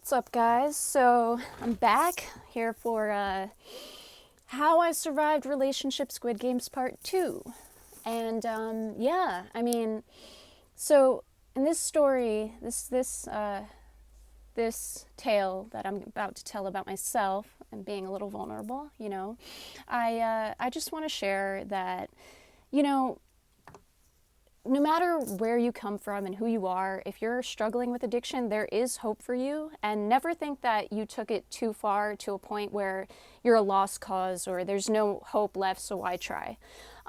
What's up, guys? So I'm back here for How I Survived Relationship Squid Games Part 2. And yeah, I mean, so in this story, this tale that I'm about to tell about myself and being a little vulnerable, I just want to share that, you know, no matter where you come from and who you are, if you're struggling with addiction, there is hope for you. And never think that you took it too far to a point where you're a lost cause or there's no hope left, so why try?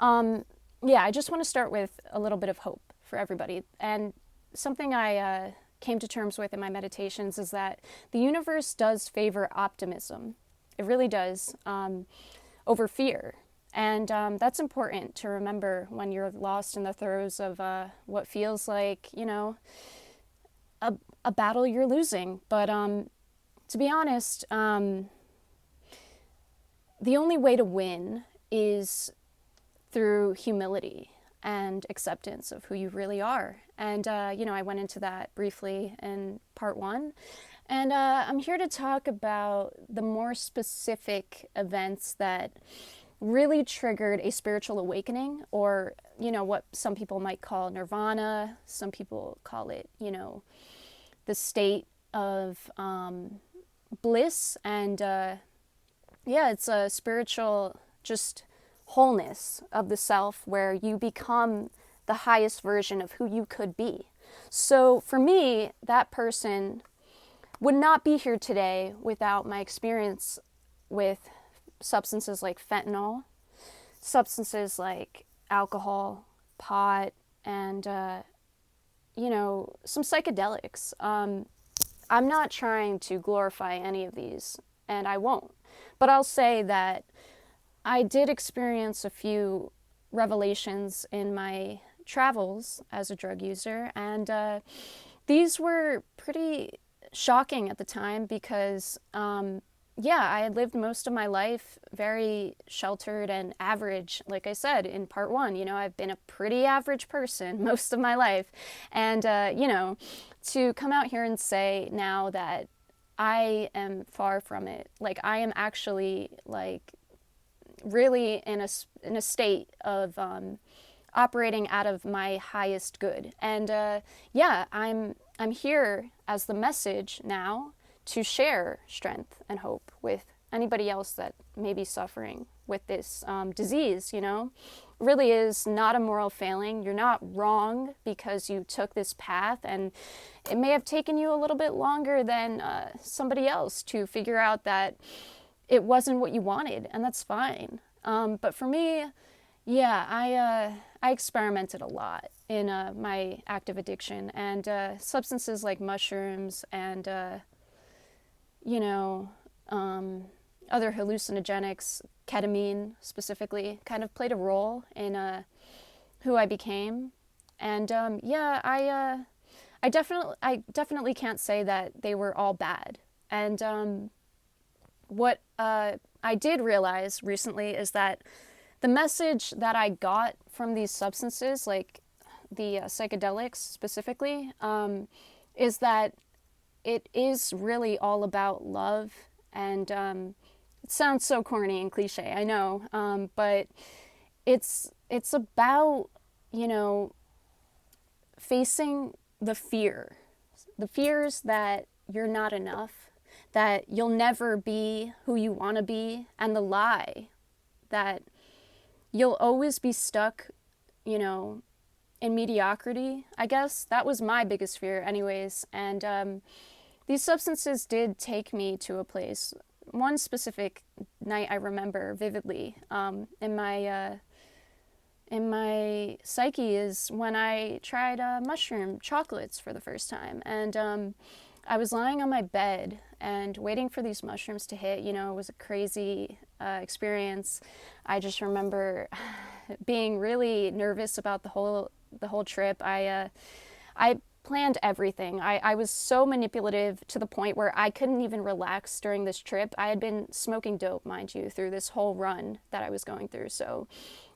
Yeah, I just want to start with a little bit of hope for everybody. And something I came to terms with in my meditations is that the universe does favor optimism. It really does, over fear. And that's important to remember when you're lost in the throes of what feels like, a battle you're losing. But to be honest, the only way to win is through humility and acceptance of who you really are. And, I went into that briefly in part 1. And I'm here to talk about the more specific events that really triggered a spiritual awakening, or, what some people might call nirvana. Some people call it, the state of bliss. And it's a spiritual just wholeness of the self where you become the highest version of who you could be. So for me, that person would not be here today without my experience with substances like fentanyl, substances like alcohol, pot, and, some psychedelics. I'm not trying to glorify any of these, and I won't. But I'll say that I did experience a few revelations in my travels as a drug user, and these were pretty shocking at the time because I had lived most of my life very sheltered and average. Like I said in part 1, I've been a pretty average person most of my life. And, to come out here and say now that I am far from it, like I am actually like really in a state of operating out of my highest good. And I'm here as the message now to share strength and hope with anybody else that may be suffering with this disease. Really is not a moral failing. You're not wrong because you took this path, and it may have taken you a little bit longer than somebody else to figure out that it wasn't what you wanted, and that's fine. But for me, I experimented a lot in my active addiction, and substances like mushrooms and other hallucinogenics, ketamine specifically, kind of played a role in who I became. And I definitely can't say that they were all bad. And what I did realize recently is that the message that I got from these substances, like the psychedelics specifically, is that it is really all about love. And it sounds so corny and cliche, I know, but it's about, facing the fears that you're not enough, that you'll never be who you want to be, and the lie that you'll always be stuck, in mediocrity. I guess that was my biggest fear anyways. And these substances did take me to a place. One specific night I remember vividly in my psyche is when I tried mushroom chocolates for the first time. And I was lying on my bed and waiting for these mushrooms to hit. It was a crazy experience. I just remember being really nervous about the whole trip. I planned everything. I was so manipulative to the point where I couldn't even relax during this trip. I had been smoking dope, mind you, through this whole run that I was going through. So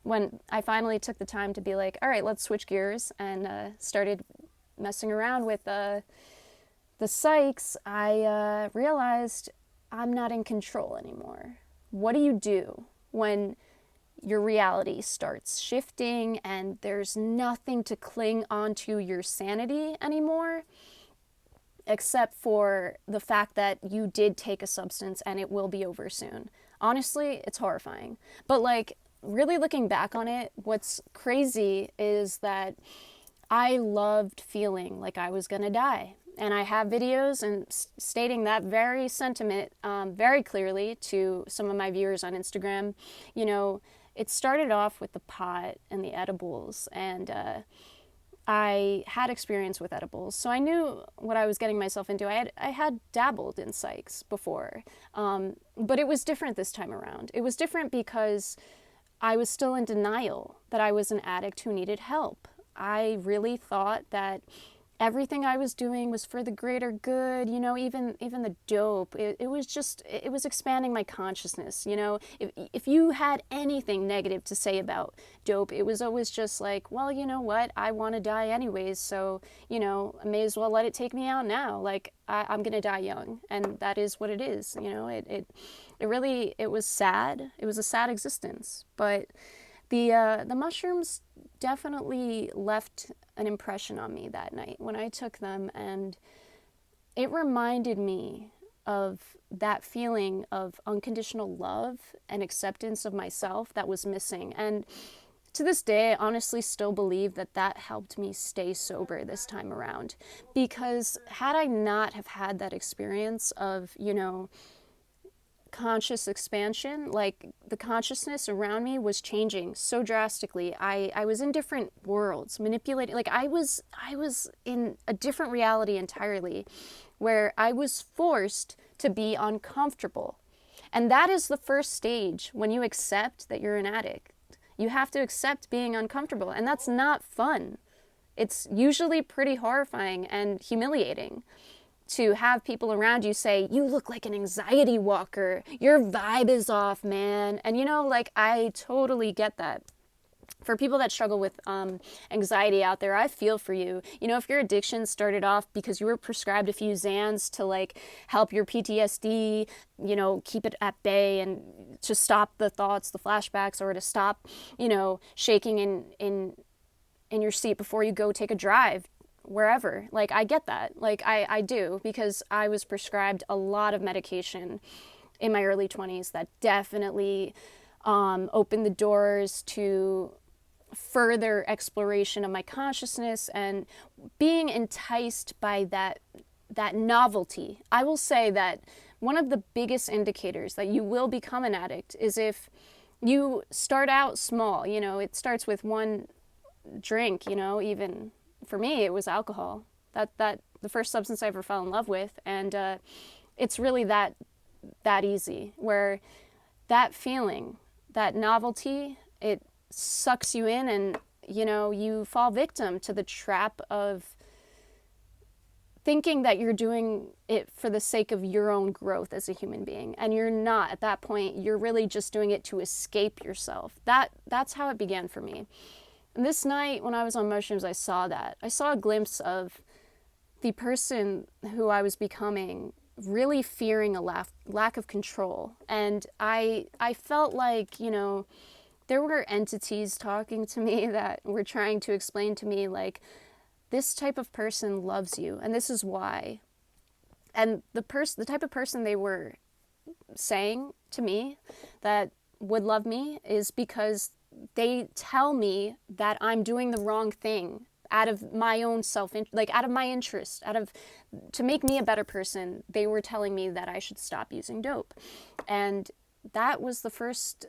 when I finally took the time to be like, all right, let's switch gears, and started messing around with the psychs, I realized I'm not in control anymore. What do you do when your reality starts shifting and there's nothing to cling onto your sanity anymore, except for the fact that you did take a substance and it will be over soon? Honestly, it's horrifying. But like, really looking back on it, what's crazy is that I loved feeling like I was gonna die. And I have videos and stating that very sentiment very clearly to some of my viewers on Instagram. You know, it started off with the pot and the edibles, and I had experience with edibles, so I knew what I was getting myself into. I had dabbled in psychs before, but it was different this time around. It was different because I was still in denial that I was an addict who needed help. I really thought that everything I was doing was for the greater good, you know, even the dope. It was expanding my consciousness, you know. If you had anything negative to say about dope, it was always just like, well, you know what, I want to die anyways, so, you know, I may as well let it take me out now. Like, I'm gonna die young, and that is what it is, you know. It was sad. It was a sad existence, but the mushrooms definitely left an impression on me that night when I took them, and it reminded me of that feeling of unconditional love and acceptance of myself that was missing. And to this day, I honestly still believe that that helped me stay sober this time around, because had I not have had that experience of, you know, conscious expansion, like the consciousness around me was changing so drastically. I was in different worlds, manipulating, like I was in a different reality entirely, where I was forced to be uncomfortable. And that is the first stage when you accept that you're an addict. You have to accept being uncomfortable, and that's not fun. It's usually pretty horrifying and humiliating to have people around you say, you look like an anxiety walker, your vibe is off, man. And you know, like, I totally get that. For people that struggle with anxiety out there, I feel for you. You know, if your addiction started off because you were prescribed a few Xans to like help your PTSD, you know, keep it at bay and to stop the thoughts, the flashbacks, or to stop, you know, shaking in your seat before you go take a drive wherever. Like, I get that. Like, I do, because I was prescribed a lot of medication in my early 20s that definitely opened the doors to further exploration of my consciousness and being enticed by that novelty. I will say that one of the biggest indicators that you will become an addict is if you start out small. You know, it starts with one drink, you know. Even for me, it was alcohol. That the first substance I ever fell in love with, and it's really that easy, where that feeling, that novelty, it sucks you in, and you know, you fall victim to the trap of thinking that you're doing it for the sake of your own growth as a human being, and you're not. At that point, you're really just doing it to escape yourself. That's how it began for me. And this night, when I was on mushrooms, I saw that. I saw a glimpse of the person who I was becoming, really fearing a lack of control. And I felt like, you know, there were entities talking to me that were trying to explain to me, like, this type of person loves you, and this is why. And the type of person they were saying to me that would love me is because they tell me that I'm doing the wrong thing out of my own out of my interest, to make me a better person. They were telling me that I should stop using dope. And that was the first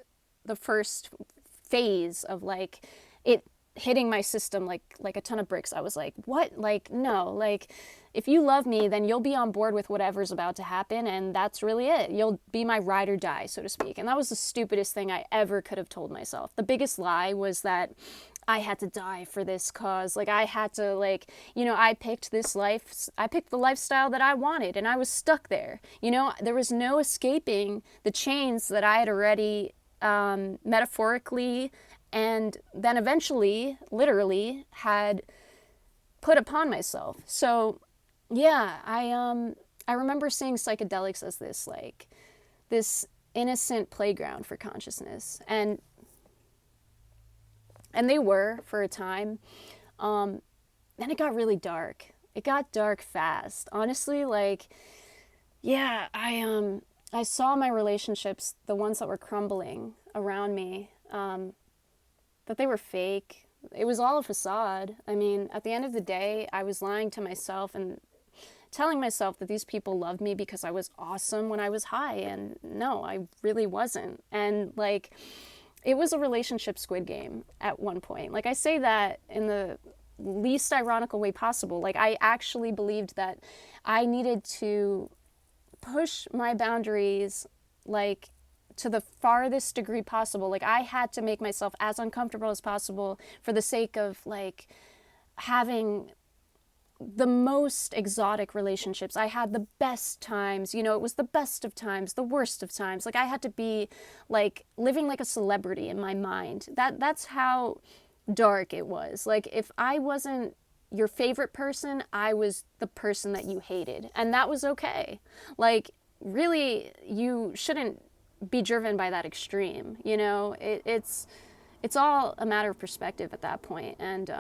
phase of like it hitting my system like a ton of bricks. I was like, what? Like, no, like, if you love me, then you'll be on board with whatever's about to happen, and that's really it. You'll be my ride or die, so to speak. And that was the stupidest thing I ever could have told myself. The biggest lie was that I had to die for this cause. Like, I had to, like, you know, I picked the lifestyle that I wanted, and I was stuck there. You know, there was no escaping the chains that I had already metaphorically and then eventually, literally, had put upon myself. So Yeah, I remember seeing psychedelics as this like this innocent playground for consciousness, and they were for a time. Um, then it got really dark. It got dark fast. Honestly, like yeah, I saw my relationships, the ones that were crumbling around me, that they were fake. It was all a facade. I mean, at the end of the day, I was lying to myself and telling myself that these people loved me because I was awesome when I was high, and no, I really wasn't. And like it was a relationship squid game at one point. Like I say that in the least ironical way possible. Like I actually believed that I needed to push my boundaries like to the farthest degree possible. Like I had to make myself as uncomfortable as possible for the sake of like having the most exotic relationships. I had the best times, you know, it was the best of times, the worst of times. Like I had to be like living like a celebrity in my mind. That's how dark it was. Like if I wasn't your favorite person, I was the person that you hated. And that was okay. Like really you shouldn't be driven by that extreme, you know? It's all a matter of perspective at that point. And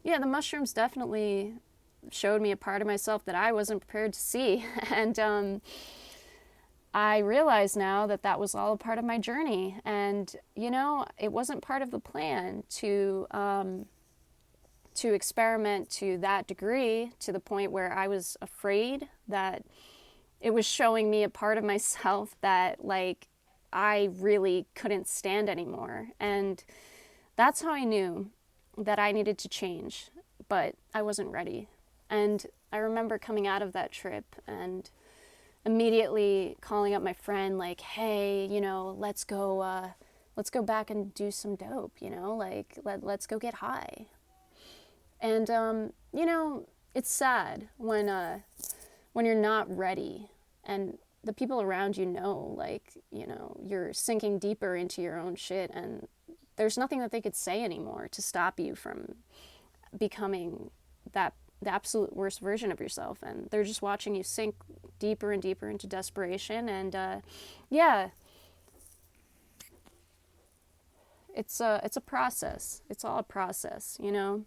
yeah, the mushrooms definitely showed me a part of myself that I wasn't prepared to see. And I realize now that that was all a part of my journey. And, you know, it wasn't part of the plan to experiment to that degree, to the point where I was afraid that it was showing me a part of myself that, like, I really couldn't stand anymore. And that's how I knew that I needed to change, but I wasn't ready. And I remember coming out of that trip and immediately calling up my friend, like, hey, you know, let's go back and do some dope, you know, like, let's go get high. And, you know, it's sad when you're not ready and the people around you know, like, you know, you're sinking deeper into your own shit and there's nothing that they could say anymore to stop you from becoming that the absolute worst version of yourself, and they're just watching you sink deeper and deeper into desperation. And yeah, it's a process. It's all a process, you know.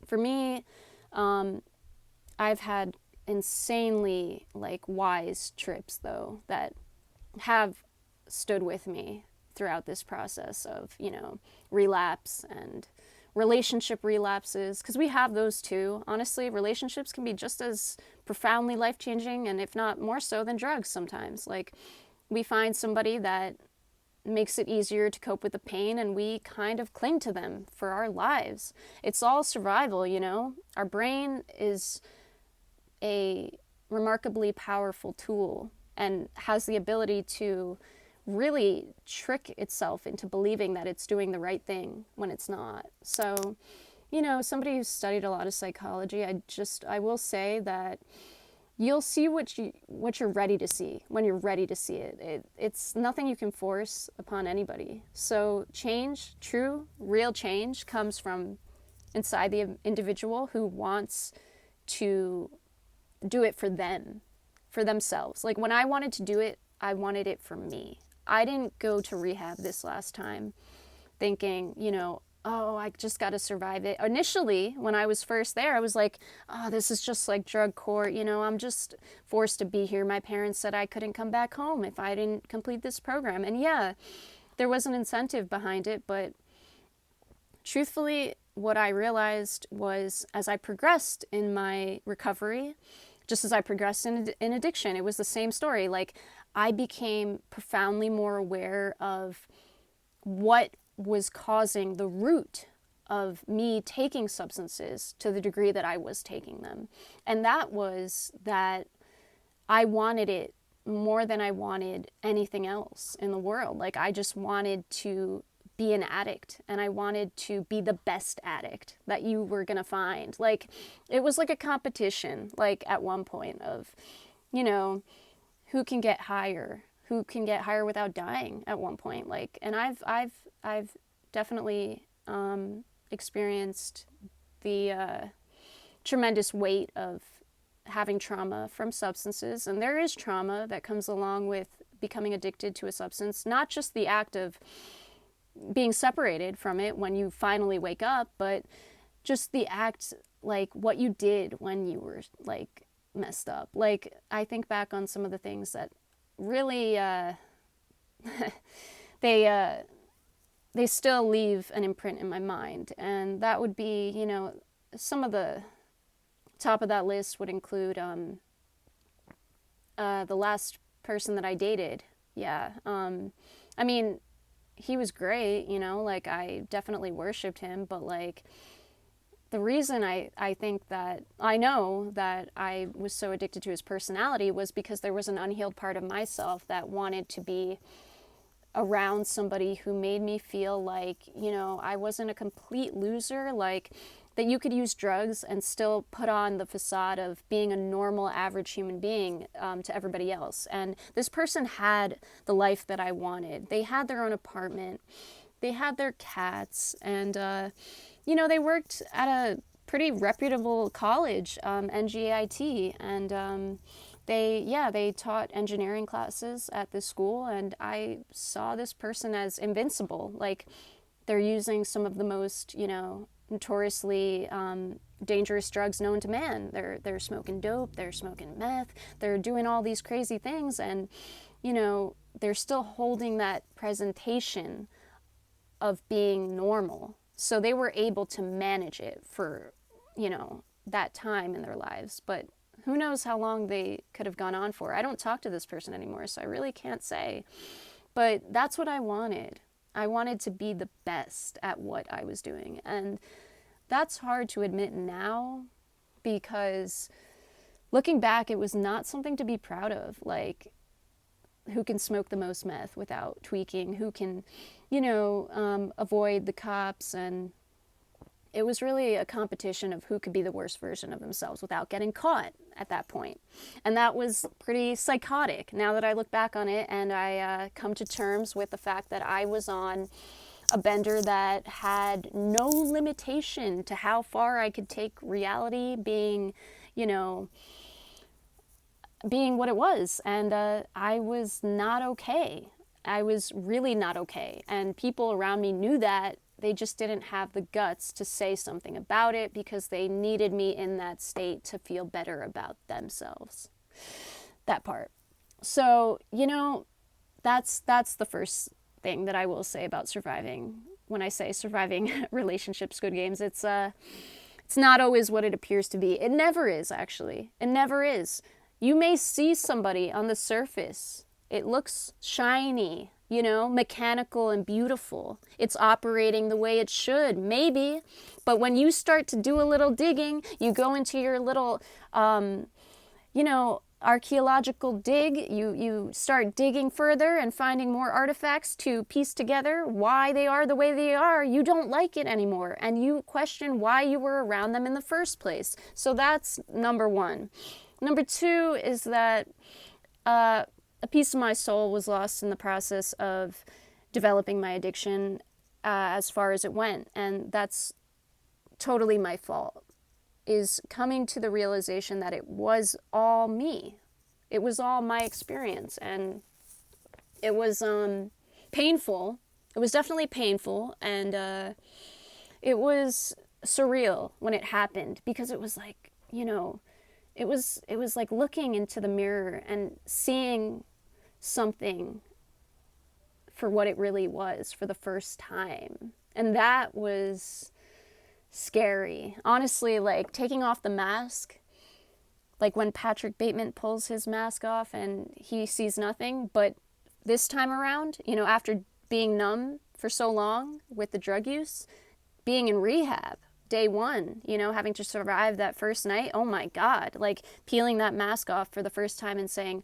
For me, I've had insanely like wise trips though that have stood with me throughout this process of, you know, relapse and relationship relapses, because we have those too. Honestly, relationships can be just as profoundly life changing, and if not more so than drugs sometimes. Like, we find somebody that makes it easier to cope with the pain, and we kind of cling to them for our lives. It's all survival, you know? Our brain is a remarkably powerful tool and has the ability to really trick itself into believing that it's doing the right thing when it's not. So, you know, somebody who's studied a lot of psychology, I will say that you'll see what you're ready to see when you're ready to see it. It's nothing you can force upon anybody. So change, true, real change, comes from inside the individual who wants to do it for them, for themselves. Like when I wanted to do it, I wanted it for me. I didn't go to rehab this last time thinking, you know, oh, I just got to survive it. Initially, when I was first there, I was like, oh, this is just like drug court. You know, I'm just forced to be here. My parents said I couldn't come back home if I didn't complete this program. And yeah, there was an incentive behind it. But truthfully, what I realized was as I progressed in my recovery, just as I progressed in addiction, it was the same story. Like, I became profoundly more aware of what was causing the root of me taking substances to the degree that I was taking them. And that was that I wanted it more than I wanted anything else in the world. Like, I just wanted to be an addict, and I wanted to be the best addict that you were going to find. Like, it was like a competition, like at one point of, you know, who can get higher without dying at one point. Like, and I've definitely experienced the tremendous weight of having trauma from substances, and there is trauma that comes along with becoming addicted to a substance, not just the act of being separated from it when you finally wake up, but just the act, like what you did when you were like messed up. Like I think back on some of the things that really they still leave an imprint in my mind, and that would be, you know, some of the top of that list would include the last person that I dated. Yeah. I mean, he was great, you know, like I definitely worshipped him, but like the reason I think that I know that I was so addicted to his personality was because there was an unhealed part of myself that wanted to be around somebody who made me feel like, you know, I wasn't a complete loser, like that you could use drugs and still put on the facade of being a normal, average human being to everybody else. And this person had the life that I wanted. They had their own apartment. They had their cats. And, you know, they worked at a pretty reputable college, NGIT. And they taught engineering classes at this school. And I saw this person as invincible. Like, they're using some of the most, you know, notoriously dangerous drugs known to man. They're smoking dope, they're smoking meth, they're doing all these crazy things, and you know, they're still holding that presentation of being normal. So they were able to manage it for, you know, that time in their lives. But who knows how long they could have gone on for. I don't talk to this person anymore, so I really can't say. But that's what I wanted. I wanted to be the best at what I was doing. And that's hard to admit now, because looking back, it was not something to be proud of. Like, who can smoke the most meth without tweaking? Who can, you know, avoid the cops? And it was really a competition of who could be the worst version of themselves without getting caught at that point. And that was pretty psychotic now that I look back on it, and I come to terms with the fact that I was on a bender that had no limitation to how far I could take reality being, you know, being what it was. And I was not okay. I was really not okay. And people around me knew that. They just didn't have the guts to say something about it because they needed me in that state to feel better about themselves. That part. So, you know, that's the first thing that I will say about surviving. When I say surviving relationship Squid Games, it's not always what it appears to be. It never is, actually. It never is. You may see somebody on the surface. It looks shiny, you know, mechanical and beautiful. It's operating the way it should, maybe. But when you start to do a little digging, you go into your little, you know, archaeological dig, you start digging further and finding more artifacts to piece together why they are the way they are. You don't like it anymore, and you question why you were around them in the first place. So that's number one. Number two is that a piece of my soul was lost in the process of developing my addiction as far as it went, and that's totally my fault. Is coming to the realization that it was all me. It was all my experience, and it was painful. It was definitely painful, and it was surreal when it happened, because it was like, you know, it was like looking into the mirror and seeing something for what it really was for the first time. And that was scary. Honestly, like taking off the mask, like when Patrick Bateman pulls his mask off and he sees nothing, but this time around, you know, after being numb for so long with the drug use, being in rehab, day one, you know, having to survive that first night, oh my God, like peeling that mask off for the first time and saying,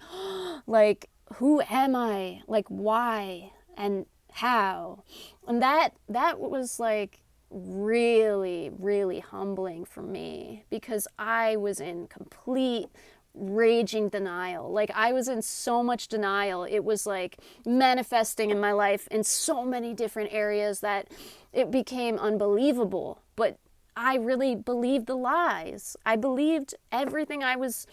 like, who am I? Like, why and how? And that was like really, really humbling for me, because I was in complete raging denial. Like, I was in so much denial. It was like manifesting in my life in so many different areas that it became unbelievable. But I really believed the lies. I believed everything I was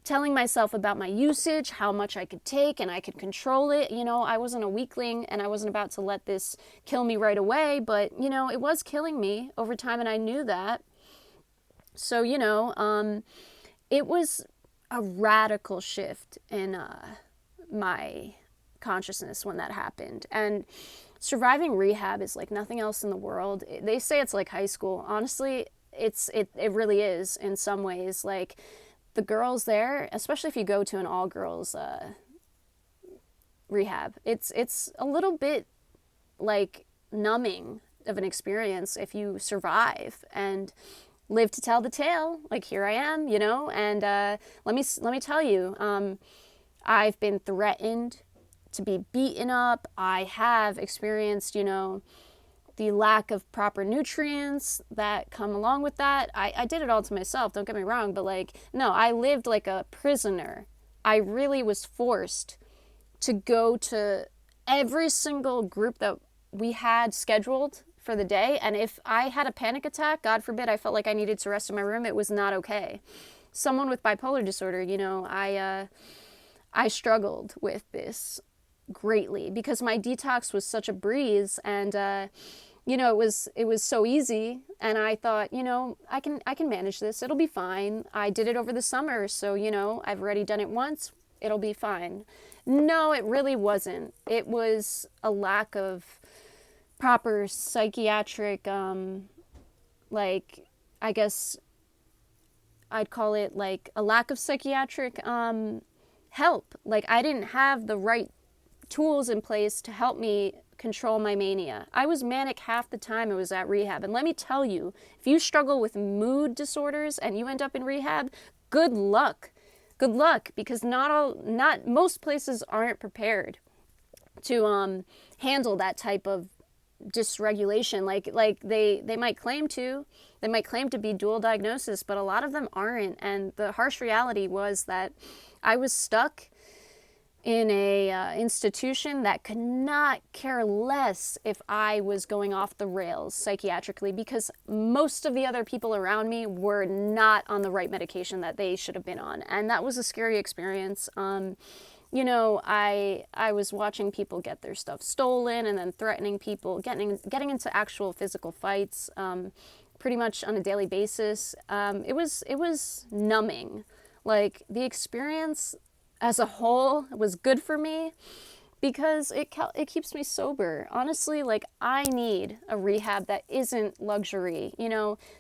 telling myself about my usage, how much I could take and I could control it. You know, I wasn't a weakling and I wasn't about to let this kill me right away, but, you know, it was killing me over time and I knew that. So, it was a radical shift in my consciousness when that happened. And surviving rehab is like nothing else in the world. They say it's like high school. Honestly, it really is in some ways. Like the girls there, especially if you go to an all girls rehab, it's a little bit like numbing of an experience if you survive and live to tell the tale. Like here I am, and let me tell you, I've been threatened to be beaten up. I have experienced, the lack of proper nutrients that come along with that. I did it all to myself, don't get me wrong, but like, no, I lived like a prisoner. I really was forced to go to every single group that we had scheduled for the day. And if I had a panic attack, God forbid, I felt like I needed to rest in my room, it was not okay. Someone with bipolar disorder, I struggled with this greatly because my detox was such a breeze, and it was so easy, and I thought, I can manage this. It'll be fine. I did it over the summer, so I've already done it once. It'll be fine. No, it really wasn't. It was a lack of proper psychiatric, I guess I'd call it like a lack of psychiatric help. Like I didn't have the right tools in place to help me control my mania. I was manic half the time I was at rehab. And let me tell you, if you struggle with mood disorders and you end up in rehab, good luck. Good luck, because not most places aren't prepared to handle that type of dysregulation. Like they might claim to. They might claim to be dual diagnosis, but a lot of them aren't. And the harsh reality was that I was stuck in a institution that could not care less if I was going off the rails psychiatrically, because most of the other people around me were not on the right medication that they should have been on. And that was a scary experience. I was watching people get their stuff stolen and then threatening people, getting into actual physical fights pretty much on a daily basis. It was numbing. Like the experience as a whole was good for me because it keeps me sober. Honestly, like I need a rehab that isn't luxury.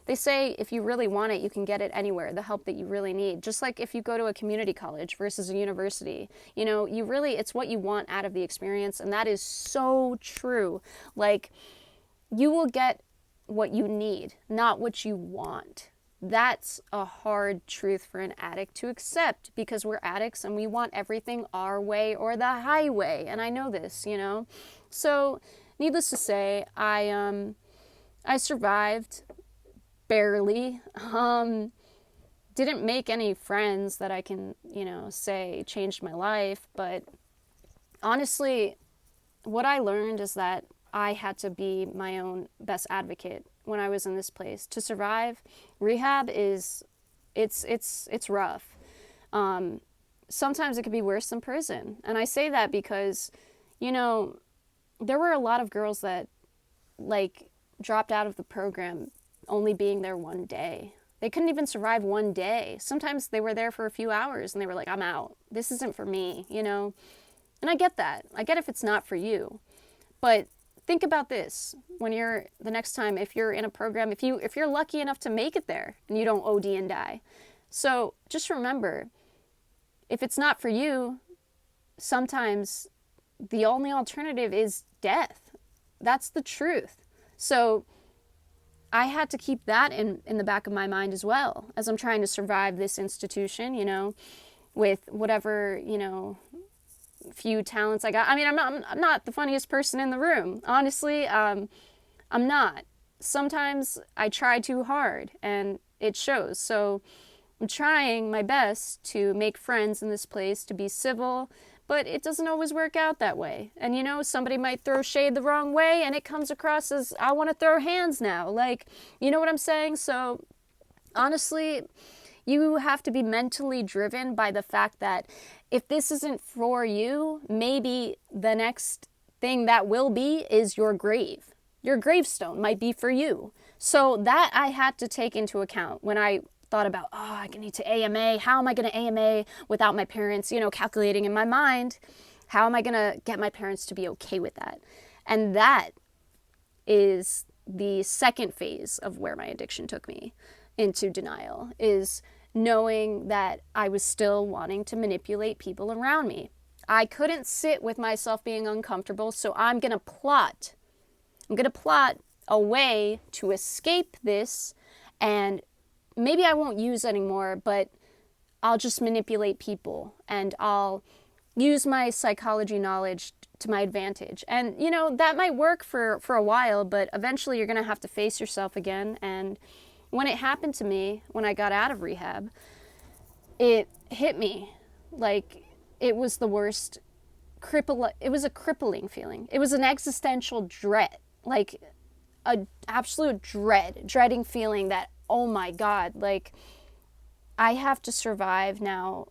They say if you really want it, you can get it anywhere, the help that you really need. Just like if you go to a community college versus a university, it's what you want out of the experience. And that is so true. Like you will get what you need, not what you want. That's a hard truth for an addict to accept because we're addicts and we want everything our way or the highway. And I know this, So, needless to say, I survived barely. Didn't make any friends that I can, say changed my life. But honestly, what I learned is that I had to be my own best advocate when I was in this place. To survive, rehab it's rough. Sometimes it could be worse than prison. And I say that because, there were a lot of girls that dropped out of the program only being there one day. They couldn't even survive one day. Sometimes they were there for a few hours and they were like, I'm out. This isn't for me, And I get that. I get if it's not for you. But think about this when you're the next time, if you're in a program, if you're lucky enough to make it there and you don't OD and die. So just remember, if it's not for you, sometimes the only alternative is death. That's the truth. So I had to keep that in the back of my mind as well as I'm trying to survive this institution, with whatever, few talents I got. I mean, I'm not the funniest person in the room. Honestly, I'm not. Sometimes I try too hard and it shows. So I'm trying my best to make friends in this place, to be civil, but it doesn't always work out that way. And somebody might throw shade the wrong way and it comes across as, I want to throw hands now. Like, you know what I'm saying? So honestly, you have to be mentally driven by the fact that if this isn't for you, maybe the next thing that will be is your grave. Your gravestone might be for you. So that I had to take into account when I thought about, I need to AMA. How am I going to AMA without my parents, calculating in my mind, how am I going to get my parents to be okay with that? And that is the second phase of where my addiction took me into denial, is knowing that I was still wanting to manipulate people around me. I couldn't sit with myself being uncomfortable, so I'm going to plot a way to escape this, and maybe I won't use anymore, but I'll just manipulate people and I'll use my psychology knowledge to my advantage. And, that might work for a while, but eventually you're going to have to face yourself again. And when it happened to me, when I got out of rehab, it hit me like it was the worst it was a crippling feeling. It was an existential dread, like an absolute dreading feeling that, oh my God, like I have to survive now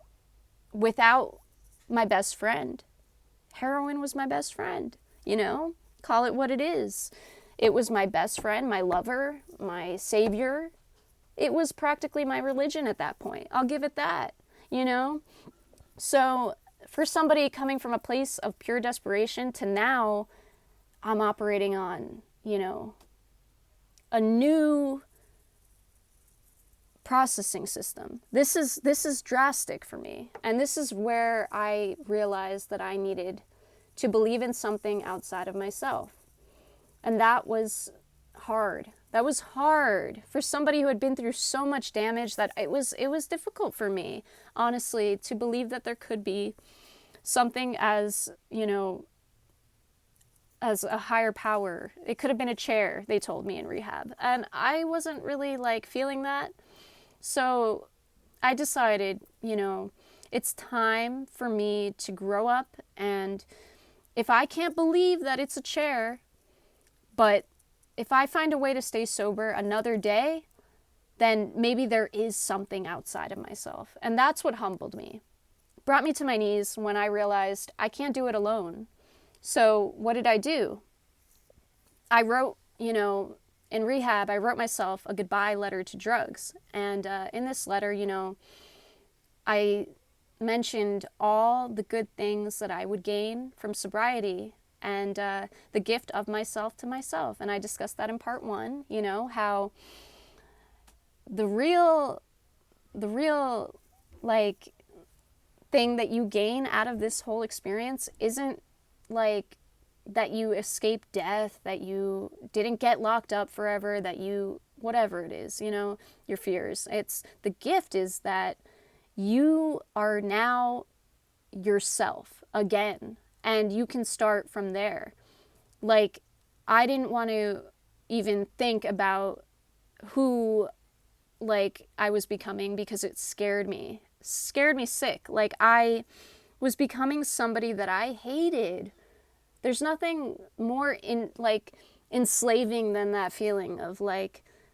without my best friend. Heroin was my best friend, call it what it is. It was my best friend, my lover, my savior. It was practically my religion at that point. I'll give it that, So for somebody coming from a place of pure desperation to now, I'm operating on, a new processing system. This is drastic for me. And this is where I realized that I needed to believe in something outside of myself. And that was hard. That was hard for somebody who had been through so much damage that it was difficult for me, honestly, to believe that there could be something as, as a higher power. It could have been a chair, they told me in rehab. And I wasn't really feeling that. So I decided, it's time for me to grow up. And if I can't believe that it's a chair, but if I find a way to stay sober another day, then maybe there is something outside of myself. And that's what humbled me. Brought me to my knees when I realized I can't do it alone. So what did I do? I wrote, in rehab, I wrote myself a goodbye letter to drugs. And in this letter, I mentioned all the good things that I would gain from sobriety and the gift of myself to myself. And I discussed that in part 1, how the real thing that you gain out of this whole experience isn't that you escape death, that you didn't get locked up forever, that you, whatever it is, your fears. It's the gift is that you are now yourself again, and you can start from there. I didn't want to even think about who, I was becoming because it scared me sick. I was becoming somebody that I hated. There's nothing more enslaving than that feeling of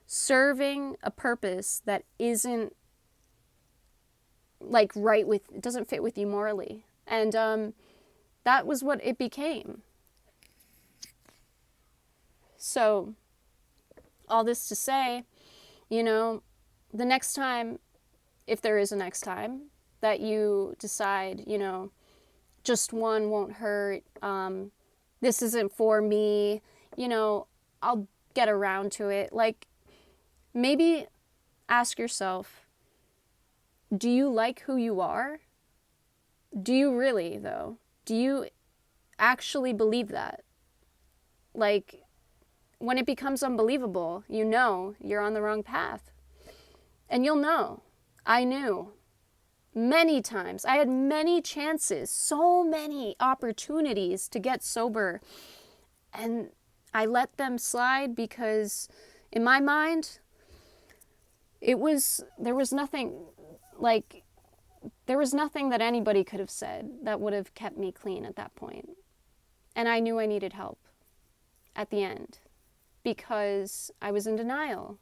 serving a purpose that isn't it doesn't fit with you morally. And that was what it became. So all this to say, the next time, if there is a next time, that you decide, just one won't hurt, this isn't for me, I'll get around to it. Maybe ask yourself, do you like who you are? Do you really, though? Do you actually believe that? When it becomes unbelievable, you're on the wrong path. And you'll know. I knew. Many times. I had many chances, so many opportunities to get sober. And I let them slide because in my mind, there was nothing There was nothing that anybody could have said that would have kept me clean at that point. And I knew I needed help at the end because I was in denial.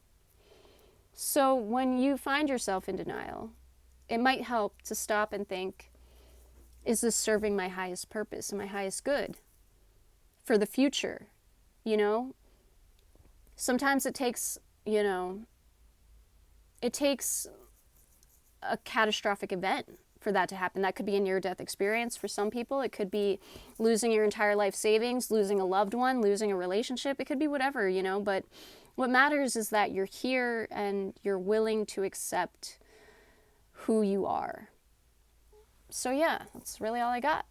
So when you find yourself in denial, it might help to stop and think, is this serving my highest purpose and my highest good for the future? You know, sometimes it takes a catastrophic event for that to happen. That could be a near-death experience for some people. It could be losing your entire life savings, losing a loved one, losing a relationship. It could be whatever, but what matters is that you're here and you're willing to accept who you are. So yeah, that's really all I got.